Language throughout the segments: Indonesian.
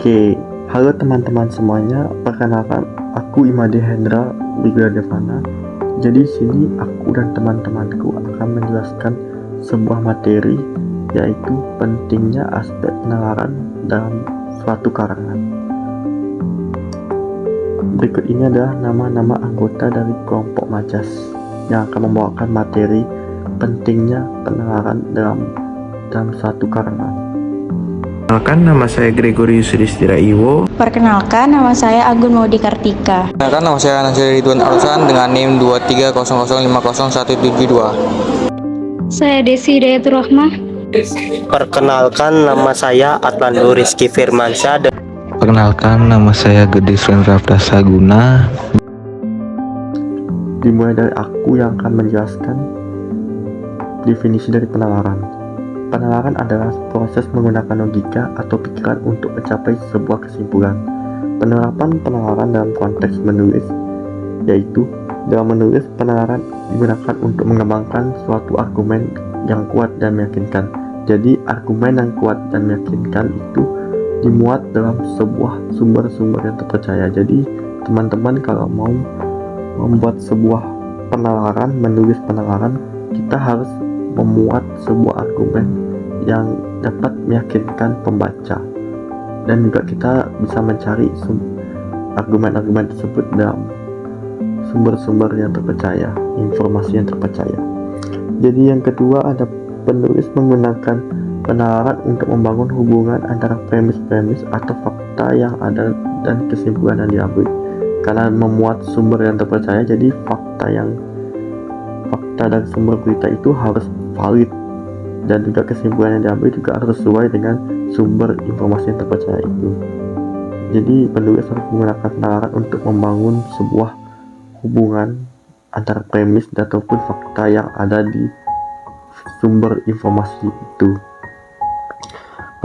Oke, halo teman-teman semuanya. Perkenalkan, aku Imade Hendra Wigadevana. Jadi sini aku dan teman-temanku akan menjelaskan sebuah materi, yaitu pentingnya aspek penalaran dalam suatu karangan. Berikut ini adalah nama-nama anggota dari kelompok Majas yang akan membawakan materi pentingnya penalaran dalam suatu karangan. Perkenalkan, nama saya Gregorius Yudhistira Iwo. Perkenalkan, nama saya Agun Maudi Kartika. Perkenalkan, nama saya Nasir Ridwan Arusan dengan NIM 230050172. Saya Desi Dayatur Rahmah. Perkenalkan, nama saya Atlando Rizky Firmansyah. Perkenalkan, nama saya Gede Sren Rafdasa Guna. Dimulai dari aku yang akan menjelaskan definisi dari penalaran. Penalaran adalah proses menggunakan logika atau pikiran untuk mencapai sebuah kesimpulan. Penerapan penalaran dalam konteks menulis, yaitu dalam menulis, penalaran digunakan untuk mengembangkan suatu argumen yang kuat dan meyakinkan. Jadi argumen yang kuat dan meyakinkan itu dimuat dalam sebuah sumber-sumber yang terpercaya. Jadi teman-teman kalau mau membuat sebuah penalaran, menulis penalaran, kita harus memuat sebuah argumen yang dapat meyakinkan pembaca, dan juga kita bisa mencari argumen-argumen tersebut dalam sumber-sumber yang terpercaya, informasi yang terpercaya. Jadi yang kedua, ada penulis menggunakan penalaran untuk membangun hubungan antara premis-premis atau fakta yang ada dan kesimpulan yang diambil. Karena memuat sumber yang terpercaya, jadi fakta dari sumber berita itu harus valid, dan juga kesimpulan yang diambil juga harus sesuai dengan sumber informasi yang terpercaya itu. Jadi penulis harus menggunakan penalaran untuk membangun sebuah hubungan antara premis ataupun fakta yang ada di sumber informasi itu.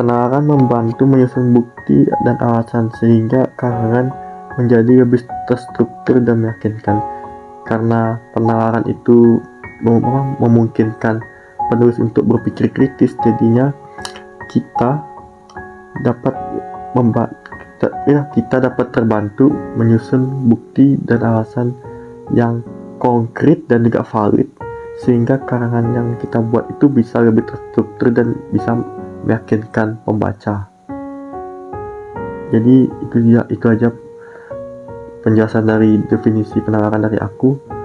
Penalaran membantu menyusun bukti dan alasan sehingga karangan menjadi lebih terstruktur dan meyakinkan. Karena penalaran itu memungkinkan penulis untuk berpikir kritis, jadinya kita dapat terbantu menyusun bukti dan alasan yang konkret dan juga valid, sehingga karangan yang kita buat itu bisa lebih terstruktur dan bisa meyakinkan pembaca. Jadi itu aja penjelasan dari definisi penalaran dari aku.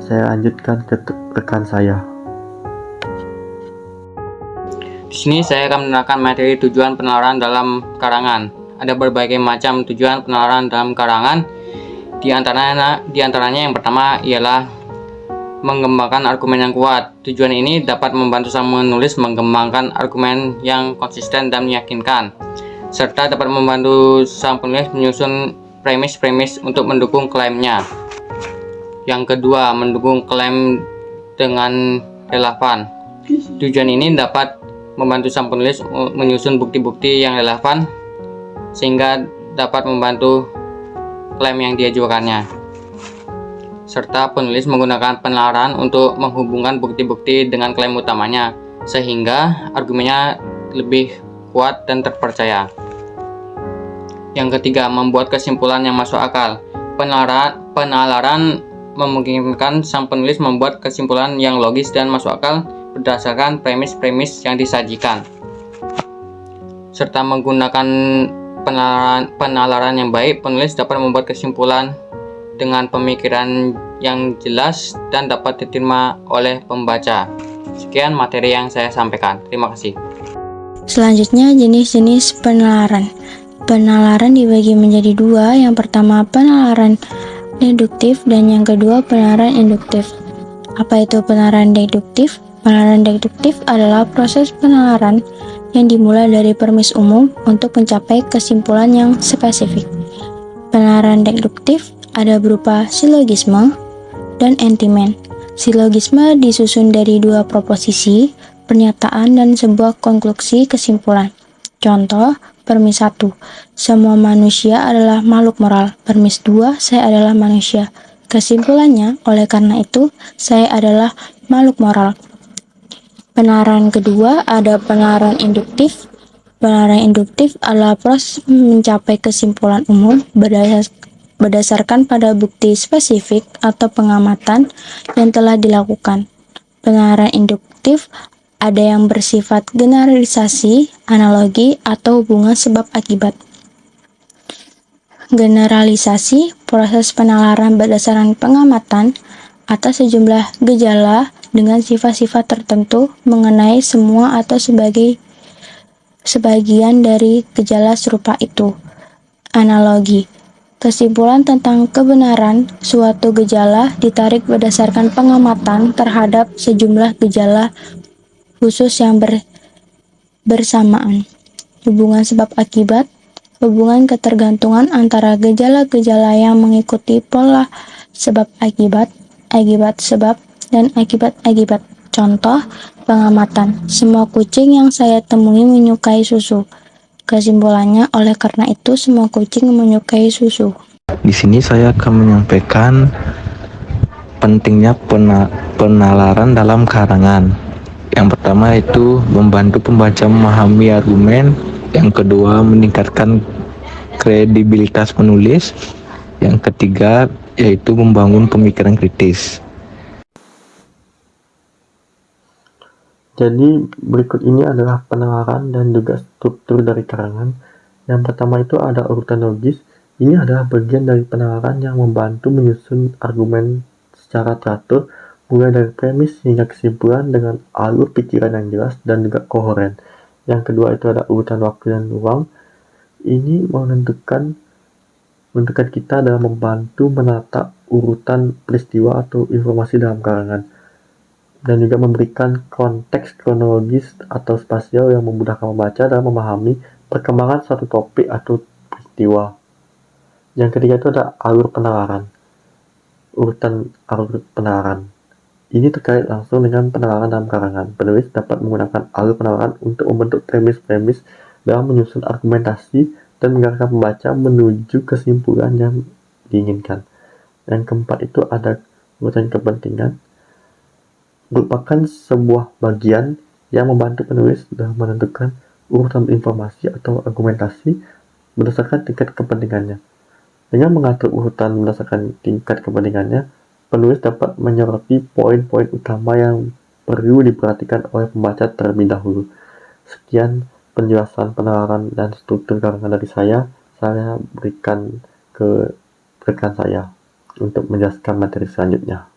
Saya lanjutkan ke rekan saya. Di sini saya akan menerangkan materi tujuan penalaran dalam karangan. Ada berbagai macam tujuan penalaran dalam karangan. Di antaranya yang pertama ialah mengembangkan argumen yang kuat. Tujuan ini dapat membantu sang penulis mengembangkan argumen yang konsisten dan meyakinkan, serta dapat membantu sang penulis menyusun premis-premis untuk mendukung klaimnya. Yang kedua, mendukung klaim dengan relevan. Tujuan ini dapat membantu sang penulis menyusun bukti-bukti yang relevan sehingga dapat membantu klaim yang diajukannya. Serta penulis menggunakan penalaran untuk menghubungkan bukti-bukti dengan klaim utamanya sehingga argumennya lebih kuat dan terpercaya. Yang ketiga, membuat kesimpulan yang masuk akal. Penalaran memungkinkan sang penulis membuat kesimpulan yang logis dan masuk akal berdasarkan premis-premis yang disajikan. Serta menggunakan penalaran yang baik, penulis dapat membuat kesimpulan dengan pemikiran yang jelas dan dapat diterima oleh pembaca. Sekian materi yang saya sampaikan. Terima kasih. Selanjutnya, jenis-jenis penalaran. Penalaran dibagi menjadi dua. Yang pertama, penalaran deduktif, dan yang kedua, penalaran induktif. Apa itu penalaran deduktif? Penalaran deduktif adalah proses penalaran yang dimulai dari premis umum untuk mencapai kesimpulan yang spesifik. Penalaran deduktif ada berupa silogisme dan entimen. Silogisme disusun dari dua proposisi, pernyataan, dan sebuah konklusi kesimpulan. Contoh, premis 1, semua manusia adalah makhluk moral. Premis 2, saya adalah manusia. Kesimpulannya, oleh karena itu, saya adalah makhluk moral. Penalaran kedua ada penalaran induktif. Penalaran induktif adalah proses mencapai kesimpulan umum berdasarkan pada bukti spesifik atau pengamatan yang telah dilakukan. Penalaran induktif ada yang bersifat generalisasi, analogi, atau hubungan sebab akibat. Generalisasi, proses penalaran berdasarkan pengamatan atas sejumlah gejala dengan sifat-sifat tertentu mengenai semua atau sebagian dari gejala serupa itu. Analogi, kesimpulan tentang kebenaran suatu gejala ditarik berdasarkan pengamatan terhadap sejumlah gejala khusus yang bersamaan. Hubungan sebab akibat, hubungan ketergantungan antara gejala-gejala yang mengikuti pola sebab akibat, akibat sebab, dan akibat-akibat. Contoh, pengamatan. Semua kucing yang saya temui menyukai susu. Kesimpulannya, oleh karena itu semua kucing menyukai susu. Di sini saya akan menyampaikan pentingnya penalaran dalam karangan. Yang pertama itu membantu pembaca memahami argumen. Yang kedua, meningkatkan kredibilitas penulis. Yang ketiga, yaitu membangun pemikiran kritis. Jadi berikut ini adalah penalaran dan juga struktur dari karangan. Yang pertama itu ada urutan logis. Ini adalah bagian dari penalaran yang membantu menyusun argumen secara teratur, mulai dari premis hingga kesimpulan dengan alur pikiran yang jelas dan juga koheren. Yang kedua itu ada urutan waktu dan ruang. Ini menentukan kita dalam membantu menata urutan peristiwa atau informasi dalam karangan, dan juga memberikan konteks kronologis atau spasial yang memudahkan membaca dalam memahami perkembangan suatu topik atau peristiwa. Yang ketiga itu ada alur penalaran. Urutan alur penalaran. Ini terkait langsung dengan penalaran dalam karangan. Penulis dapat menggunakan alur penalaran untuk membentuk premis-premis dalam menyusun argumentasi dan mengarahkan pembaca menuju kesimpulan yang diinginkan. Yang keempat itu ada urutan kepentingan. Merupakan sebuah bagian yang membantu penulis dalam menentukan urutan informasi atau argumentasi berdasarkan tingkat kepentingannya. Dengan mengatur urutan berdasarkan tingkat kepentingannya, penulis dapat menyoroti poin-poin utama yang perlu diperhatikan oleh pembaca terlebih dahulu. Sekian penjelasan penalaran dan struktur karangan dari saya berikan ke rekan saya untuk menjelaskan materi selanjutnya.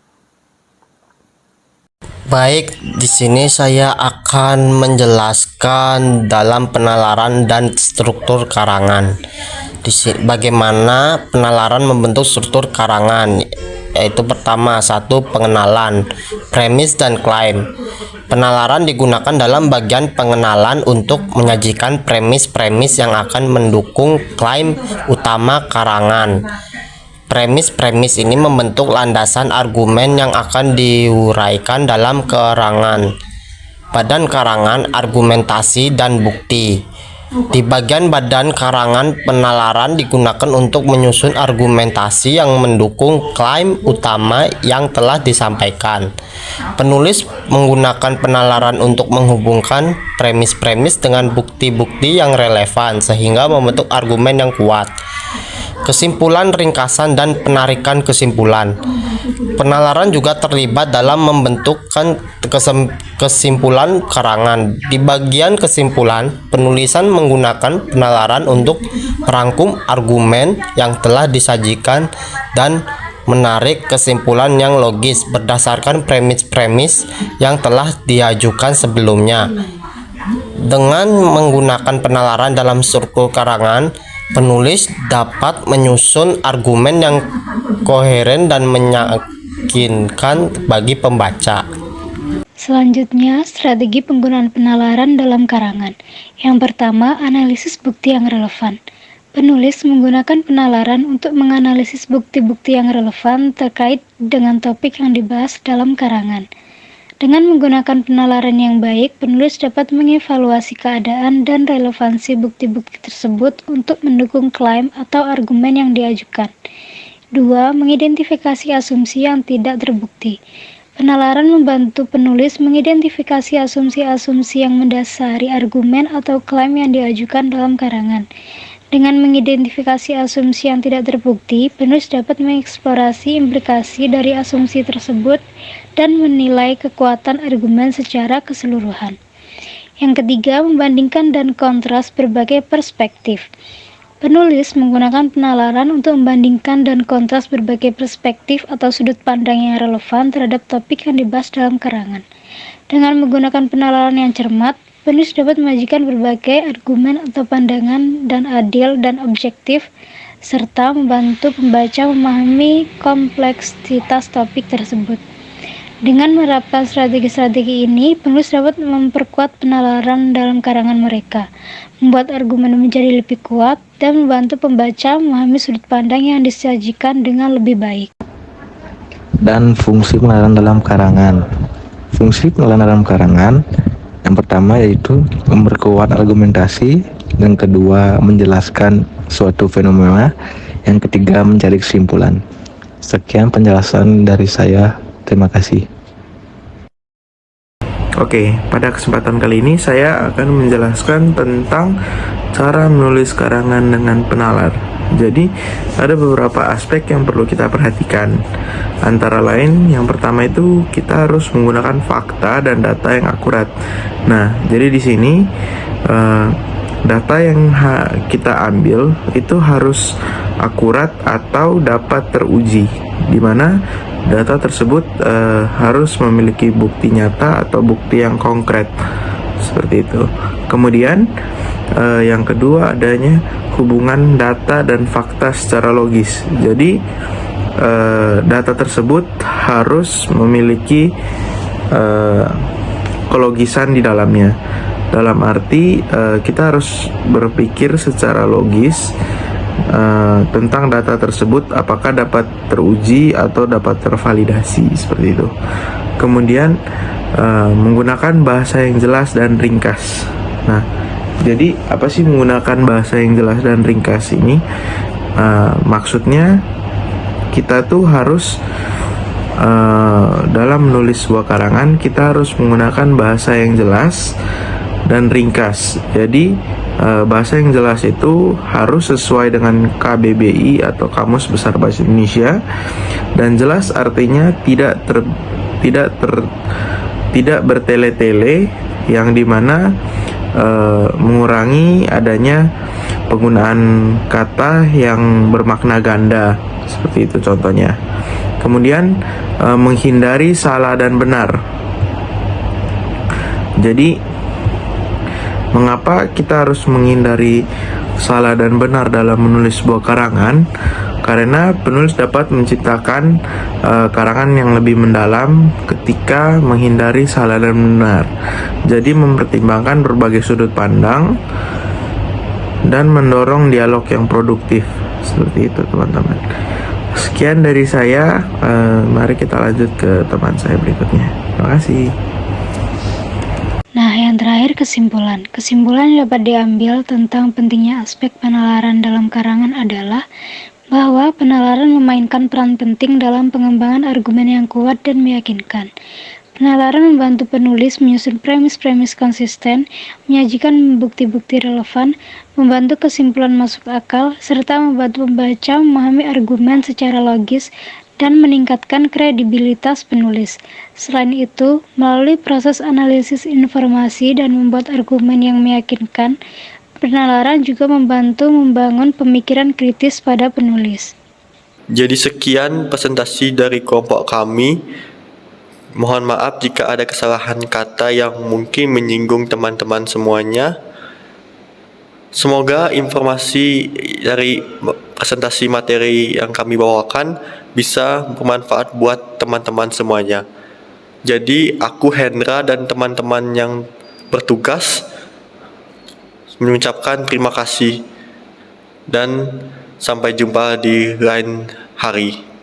Baik, di sini saya akan menjelaskan dalam penalaran dan struktur karangan. Bagaimana penalaran membentuk struktur karangan, yaitu pertama, satu, pengenalan, premis dan klaim. Penalaran digunakan dalam bagian pengenalan untuk menyajikan premis-premis yang akan mendukung klaim utama karangan. Premis-premis ini membentuk landasan argumen yang akan diuraikan dalam karangan. Badan karangan, argumentasi, dan bukti. Di bagian badan karangan, penalaran digunakan untuk menyusun argumentasi yang mendukung klaim utama yang telah disampaikan. Penulis menggunakan penalaran untuk menghubungkan premis-premis dengan bukti-bukti yang relevan sehingga membentuk argumen yang kuat. Kesimpulan, ringkasan, dan penarikan kesimpulan. Penalaran juga terlibat dalam membentukkan kesimpulan karangan. Di bagian kesimpulan, penulisan menggunakan penalaran untuk merangkum argumen yang telah disajikan dan menarik kesimpulan yang logis berdasarkan premis-premis yang telah diajukan sebelumnya. Dengan menggunakan penalaran dalam struktur karangan, penulis dapat menyusun argumen yang koheren dan meyakinkan bagi pembaca. Selanjutnya, strategi penggunaan penalaran dalam karangan. Yang pertama, analisis bukti yang relevan. Penulis menggunakan penalaran untuk menganalisis bukti-bukti yang relevan terkait dengan topik yang dibahas dalam karangan. Dengan menggunakan penalaran yang baik, penulis dapat mengevaluasi keadaan dan relevansi bukti-bukti tersebut untuk mendukung klaim atau argumen yang diajukan. 2. Mengidentifikasi asumsi yang tidak terbukti. Penalaran membantu penulis mengidentifikasi asumsi-asumsi yang mendasari argumen atau klaim yang diajukan dalam karangan. Dengan mengidentifikasi asumsi yang tidak terbukti, penulis dapat mengeksplorasi implikasi dari asumsi tersebut dan menilai kekuatan argumen secara keseluruhan. Yang ketiga, membandingkan dan kontras berbagai perspektif. Penulis menggunakan penalaran untuk membandingkan dan kontras berbagai perspektif atau sudut pandang yang relevan terhadap topik yang dibahas dalam karangan. Dengan menggunakan penalaran yang cermat, penulis dapat menyajikan berbagai argumen atau pandangan dan adil dan objektif, serta membantu pembaca memahami kompleksitas topik tersebut. Dengan menerapkan strategi-strategi ini, penulis dapat memperkuat penalaran dalam karangan mereka, membuat argumen menjadi lebih kuat, dan membantu pembaca memahami sudut pandang yang disajikan dengan lebih baik. Dan fungsi penalaran dalam karangan. Fungsi penalaran dalam karangan yang pertama yaitu memperkuat argumentasi, yang kedua menjelaskan suatu fenomena, yang ketiga mencari kesimpulan. Sekian penjelasan dari saya. Terima kasih. Oke, pada kesempatan kali ini saya akan menjelaskan tentang cara menulis karangan dengan penalar. Jadi, ada beberapa aspek yang perlu kita perhatikan. Antara lain, yang pertama itu kita harus menggunakan fakta dan data yang akurat. Nah, jadi di sini data yang kita ambil itu harus akurat atau dapat teruji, di mana data tersebut harus memiliki bukti nyata atau bukti yang konkret, seperti itu. Kemudian yang kedua, adanya hubungan data dan fakta secara logis. Jadi data tersebut harus memiliki kelogisan di dalamnya. Dalam arti kita harus berpikir secara logis tentang data tersebut, apakah dapat teruji atau dapat tervalidasi, seperti itu. Kemudian menggunakan bahasa yang jelas dan ringkas. Nah, jadi apa sih menggunakan bahasa yang jelas dan ringkas ini? Maksudnya kita tuh harus dalam menulis sebuah karangan kita harus menggunakan bahasa yang jelas dan ringkas. Jadi bahasa yang jelas itu harus sesuai dengan KBBI atau Kamus Besar Bahasa Indonesia, dan jelas artinya tidak bertele-tele, yang dimana mengurangi adanya penggunaan kata yang bermakna ganda, seperti itu contohnya. Kemudian menghindari salah dan benar. Jadi mengapa kita harus menghindari salah dan benar dalam menulis sebuah karangan? Karena penulis dapat menciptakan karangan yang lebih mendalam ketika menghindari salah dan benar. Jadi mempertimbangkan berbagai sudut pandang dan mendorong dialog yang produktif. Seperti itu, teman-teman. Sekian dari saya. Mari kita lanjut ke teman saya berikutnya. Terima kasih. Nah, yang terakhir kesimpulan. Kesimpulan yang dapat diambil tentang pentingnya aspek penalaran dalam karangan adalah bahwa penalaran memainkan peran penting dalam pengembangan argumen yang kuat dan meyakinkan. Penalaran membantu penulis menyusun premis-premis konsisten, menyajikan bukti-bukti relevan, membantu kesimpulan masuk akal, serta membantu pembaca memahami argumen secara logis dan meningkatkan kredibilitas penulis. Selain itu, melalui proses analisis informasi dan membuat argumen yang meyakinkan, penalaran juga membantu membangun pemikiran kritis pada penulis. Jadi sekian presentasi dari kelompok kami. Mohon maaf jika ada kesalahan kata yang mungkin menyinggung teman-teman semuanya. Semoga informasi dari presentasi materi yang kami bawakan bisa bermanfaat buat teman-teman semuanya. Jadi aku Hendra dan teman-teman yang bertugas mengucapkan terima kasih dan sampai jumpa di lain hari.